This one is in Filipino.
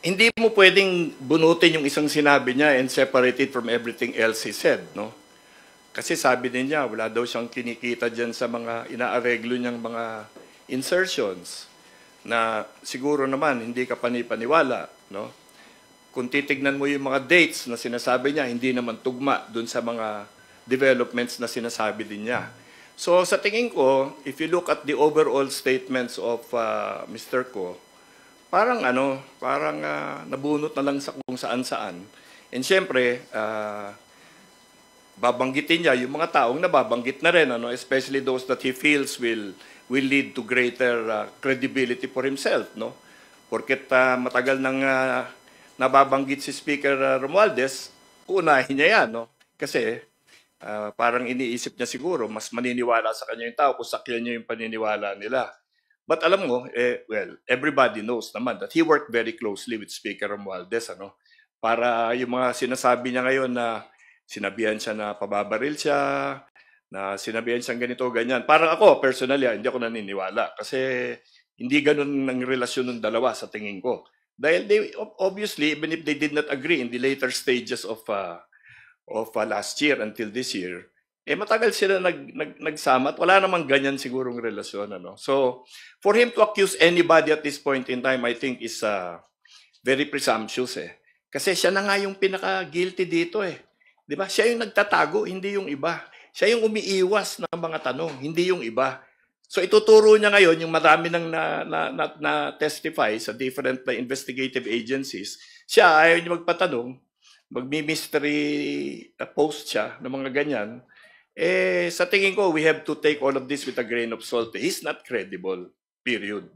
hindi mo pwedeng bunutin yung isang sinabi niya and separate it from everything else he said, no? Kasi sabi din niya, wala daw siyang kinikita dyan sa mga inaareglo niyang mga insertions na siguro naman hindi ka panipaniwala, no? Kung titignan mo yung mga dates na sinasabi niya, hindi naman tugma dun sa mga developments na sinasabi din niya. So sa tingin ko, if you look at the overall statements of Mr. Ko, parang nabunot na lang sa kung saan-saan. And syempre, babanggitin niya yung mga taong nababanggit na rin, especially those that he feels will lead to greater credibility for himself, no? Porket matagal nang nababanggit si Speaker Romualdez, unahin niya yan, no? Kasi parang iniisip niya siguro mas maniniwala sa kanya yung tao kung sakyan niya yung paniniwala nila. But alam mo, well, everybody knows naman that he worked very closely with Speaker Romualdez, para yung mga sinasabi niya ngayon na sinabihan siya na pababaril siya, na sinabihan siyang ganito, ganyan. Parang ako, personally, hindi ako naniniwala. Kasi hindi ganun ang relasyon ng dalawa sa tingin ko. Dahil they, obviously, even if they did not agree in the later stages of last year until this year, matagal sila nagsama at wala namang ganyan sigurong relasyon. So, for him to accuse anybody at this point in time, I think is very presumptuous. Kasi siya na nga yung pinaka-guilty dito. Di ba? Siya yung nagtatago, hindi yung iba. Siya yung umiiwas ng mga tanong, hindi yung iba. So ituturo niya ngayon yung marami nang na-testify sa different investigative agencies. Siya ayaw niya magpatanong, magmi-mystery post siya ng mga ganyan. Sa tingin ko, we have to take all of this with a grain of salt. He's not credible, period.